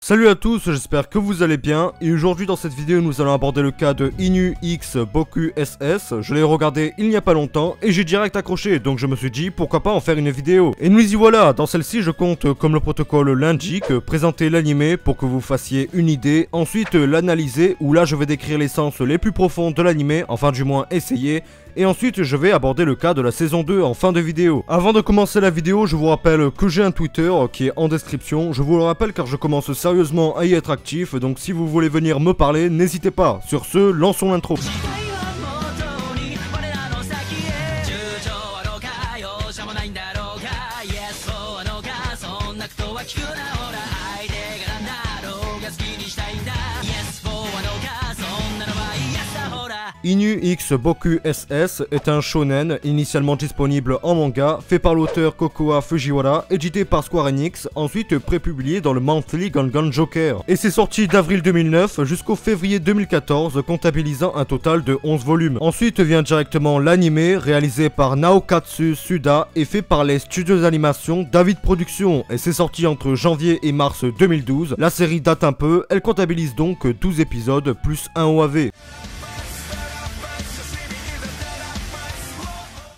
Salut à tous, j'espère que vous allez bien, et aujourd'hui dans cette vidéo nous allons aborder le cas de Inu X Boku SS. Je l'ai regardé il n'y a pas longtemps et j'ai direct accroché, donc je me suis dit pourquoi pas en faire une vidéo. Et nous y voilà, dans celle-ci je compte, comme le protocole l'indique, présenter l'anime pour que vous fassiez une idée, ensuite l'analyser, où là je vais décrire les sens les plus profonds de l'anime, enfin du moins essayer, et ensuite je vais aborder le cas de la saison 2 en fin de vidéo. Avant de commencer la vidéo, je vous rappelle que j'ai un Twitter qui est en description, je vous le rappelle car je commence sérieusement à y être actif, donc si vous voulez venir me parler, n'hésitez pas. Sur ce, lançons l'intro. Inu X Boku SS est un shonen initialement disponible en manga, fait par l'auteur Kokoa Fujiwara, édité par Square Enix, ensuite prépublié dans le Monthly Gangan Joker. Et c'est sorti d'avril 2009 jusqu'au février 2014, comptabilisant un total de 11 volumes. Ensuite vient directement l'anime, réalisé par Naokatsu Suda et fait par les studios d'animation David Productions, et c'est sorti entre janvier et mars 2012. La série date un peu, elle comptabilise donc 12 épisodes plus un OAV.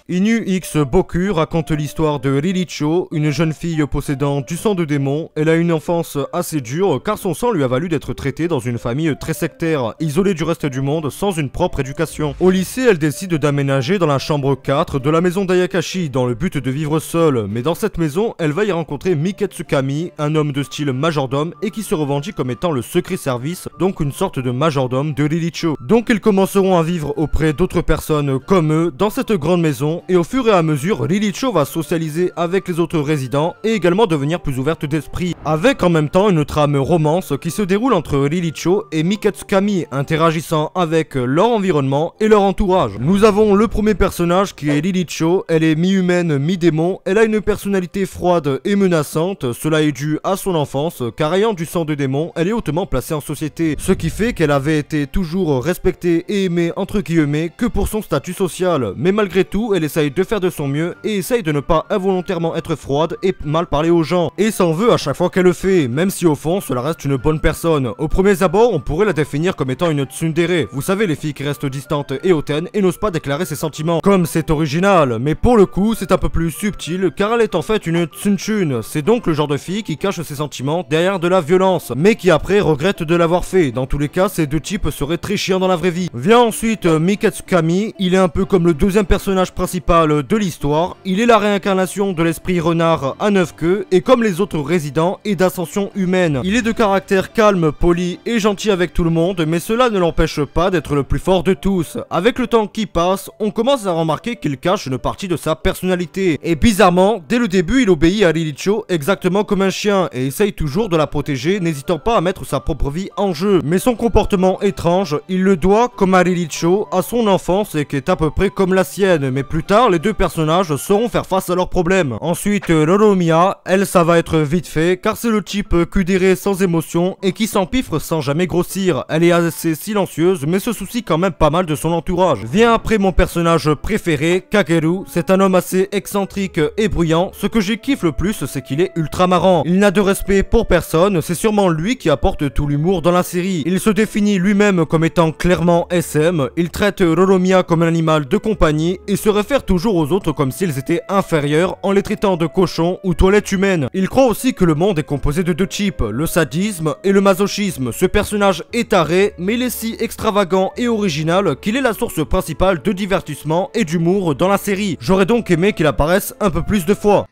Inu X Boku raconte l'histoire de Rilicho, une jeune fille possédant du sang de démon. Elle a une enfance assez dure car son sang lui a valu d'être traitée dans une famille très sectaire, isolée du reste du monde sans une propre éducation. Au lycée, elle décide d'aménager dans la chambre 4 de la maison d'Ayakashi dans le but de vivre seule, mais dans cette maison, elle va y rencontrer Miketsukami, un homme de style majordome et qui se revendique comme étant le secret service, donc une sorte de majordome de Rilicho. Donc ils commenceront à vivre auprès d'autres personnes comme eux dans cette grande maison. Et au fur et à mesure, Rilicho va socialiser avec les autres résidents et également devenir plus ouverte d'esprit, avec en même temps une trame romance qui se déroule entre Rilicho et Miketsukami, interagissant avec leur environnement et leur entourage. Nous avons le premier personnage qui est Rilicho. Elle est mi-humaine, mi-démon, elle a une personnalité froide et menaçante, cela est dû à son enfance, car ayant du sang de démon, elle est hautement placée en société, ce qui fait qu'elle avait été toujours respectée et aimée entre guillemets que pour son statut social, mais malgré tout, elle essaye de faire de son mieux et essaye de ne pas involontairement être froide et mal parler aux gens, et s'en veut à chaque fois qu'elle le fait, même si au fond cela reste une bonne personne. Au premier abord, on pourrait la définir comme étant une tsundere, vous savez, les filles qui restent distantes et hautaines et n'osent pas déclarer ses sentiments. Comme c'est original, mais pour le coup c'est un peu plus subtil car elle est en fait une tsunchun, c'est donc le genre de fille qui cache ses sentiments derrière de la violence, mais qui après regrette de l'avoir fait. Dans tous les cas, ces deux types seraient très chiants dans la vraie vie. Vient ensuite Miketsukami, il est un peu comme le deuxième personnage principal de l'histoire, il est la réincarnation de l'esprit renard à 9 queues et comme les autres résidents est d'ascension humaine. Il est de caractère calme, poli et gentil avec tout le monde, mais cela ne l'empêche pas d'être le plus fort de tous. Avec le temps qui passe, on commence à remarquer qu'il cache une partie de sa personnalité, et bizarrement, dès le début il obéit à Rilicho exactement comme un chien et essaye toujours de la protéger, n'hésitant pas à mettre sa propre vie en jeu. Mais son comportement étrange, il le doit, comme à Rilicho, à son enfance et qui est à peu près comme la sienne, mais plus tard, les deux personnages sauront faire face à leurs problèmes. Ensuite, Roromia, elle, ça va être vite fait, car c'est le type cudéré sans émotion et qui s'empiffre sans jamais grossir. Elle est assez silencieuse, mais se soucie quand même pas mal de son entourage. Vient après mon personnage préféré, Kageru. C'est un homme assez excentrique et bruyant. Ce que j'y kiffe le plus, c'est qu'il est ultra marrant. Il n'a de respect pour personne, c'est sûrement lui qui apporte tout l'humour dans la série. Il se définit lui-même comme étant clairement SM, il traite Roromia comme un animal de compagnie et se réfère toujours aux autres comme s'ils étaient inférieurs en les traitant de cochons ou toilettes humaines. Il croit aussi que le monde est composé de deux types, le sadisme et le masochisme. Ce personnage est taré, mais il est si extravagant et original qu'il est la source principale de divertissement et d'humour dans la série. J'aurais donc aimé qu'il apparaisse un peu plus de fois.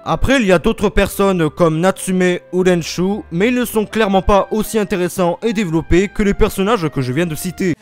Après, il y a d'autres personnes comme Natsume ou Renshu, mais ils ne sont clairement pas aussi intéressants et développés que les personnages que je viens de citer.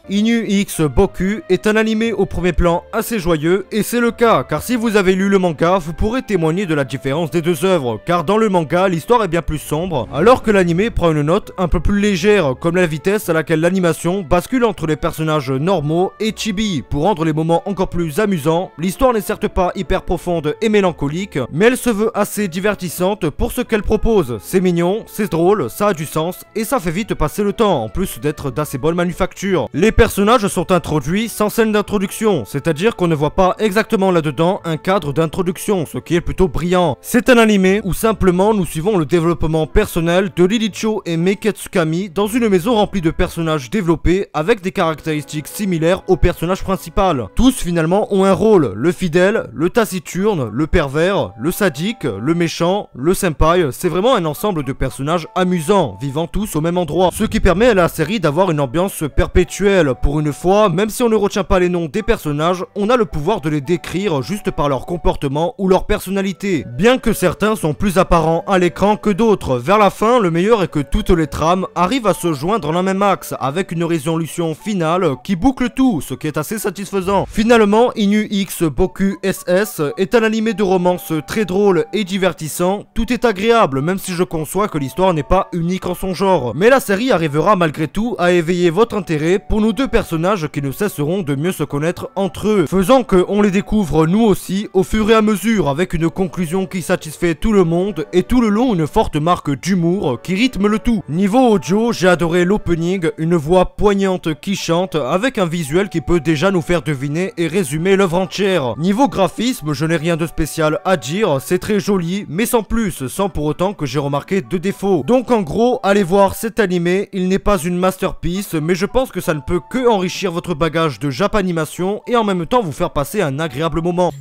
Inu X Boku est un animé au premier plan assez joyeux, et c'est le cas, car si vous avez lu le manga, vous pourrez témoigner de la différence des deux œuvres, car dans le manga, l'histoire est bien plus sombre, alors que l'animé prend une note un peu plus légère, comme la vitesse à laquelle l'animation bascule entre les personnages normaux et chibi, pour rendre les moments encore plus amusants. L'histoire n'est certes pas hyper profonde et mélancolique, mais elle se veut assez divertissante pour ce qu'elle propose. C'est mignon, c'est drôle, ça a du sens, et ça fait vite passer le temps, en plus d'être d'assez bonne manufacture. Les personnages sont introduits sans scène d'introduction, c'est-à-dire qu'on ne voit pas exactement là-dedans un cadre d'introduction, ce qui est plutôt brillant. C'est un animé où simplement nous suivons le développement personnel de Lilicho et Meike Tsukami dans une maison remplie de personnages développés avec des caractéristiques similaires au personnage principal. Tous finalement ont un rôle, le fidèle, le taciturne, le pervers, le sadique, le méchant, le senpai, c'est vraiment un ensemble de personnages amusants, vivant tous au même endroit, ce qui permet à la série d'avoir une ambiance perpétuelle. Pour une fois, même si on ne retient pas les noms des personnages, on a le pouvoir de les décrire juste par leur comportement ou leur personnalité, bien que certains sont plus apparents à l'écran que d'autres. Vers la fin, le meilleur est que toutes les trames arrivent à se joindre dans un même axe, avec une résolution finale qui boucle tout, ce qui est assez satisfaisant. Finalement, Inu X Boku SS est un animé de romance très drôle et divertissant. Tout est agréable, même si je conçois que l'histoire n'est pas unique en son genre. Mais la série arrivera malgré tout à éveiller votre intérêt pour nos deux personnages qui ne cesseront de mieux se connaître entre eux, faisant qu'on les découvre nous aussi au fur et à mesure, avec une conclusion qui satisfait tout le monde et tout le long une forte marque d'humour qui rythme le tout. Niveau audio, j'ai adoré l'opening, une voix poignante qui chante, avec un visuel qui peut déjà nous faire deviner et résumer l'œuvre entière. Niveau graphisme, je n'ai rien de spécial à dire, c'est très joli, mais sans plus, sans pour autant que j'ai remarqué de défauts. Donc en gros, allez voir cet animé, il n'est pas une masterpiece, mais je pense que ça ne peut que enrichir votre bagage de Japanimation et en même temps vous faire passer un agréable moment.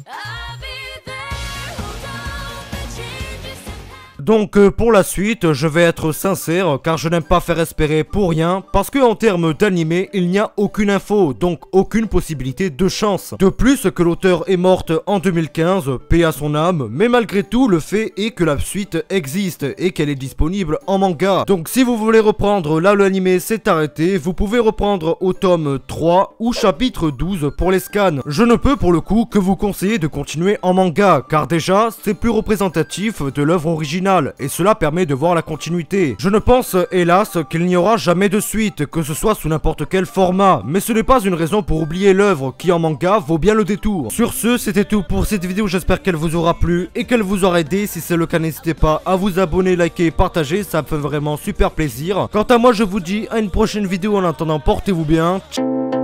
Donc pour la suite, je vais être sincère car je n'aime pas faire espérer pour rien parce que en termes d'animé, il n'y a aucune info, donc aucune possibilité de chance. De plus que l'auteur est morte en 2015, paix à son âme, mais malgré tout le fait est que la suite existe et qu'elle est disponible en manga. Donc si vous voulez reprendre là où l'animé s'est arrêté, vous pouvez reprendre au tome 3 ou chapitre 12 pour les scans. Je ne peux pour le coup que vous conseiller de continuer en manga car déjà c'est plus représentatif de l'œuvre originale. Et cela permet de voir la continuité. Je ne pense hélas qu'il n'y aura jamais de suite, que ce soit sous n'importe quel format, mais ce n'est pas une raison pour oublier l'œuvre qui en manga vaut bien le détour. Sur ce, c'était tout pour cette vidéo, j'espère qu'elle vous aura plu et qu'elle vous aura aidé. Si c'est le cas, n'hésitez pas à vous abonner, liker, partager, ça me fait vraiment super plaisir. Quant à moi, je vous dis à une prochaine vidéo, en attendant portez-vous bien. Ciao.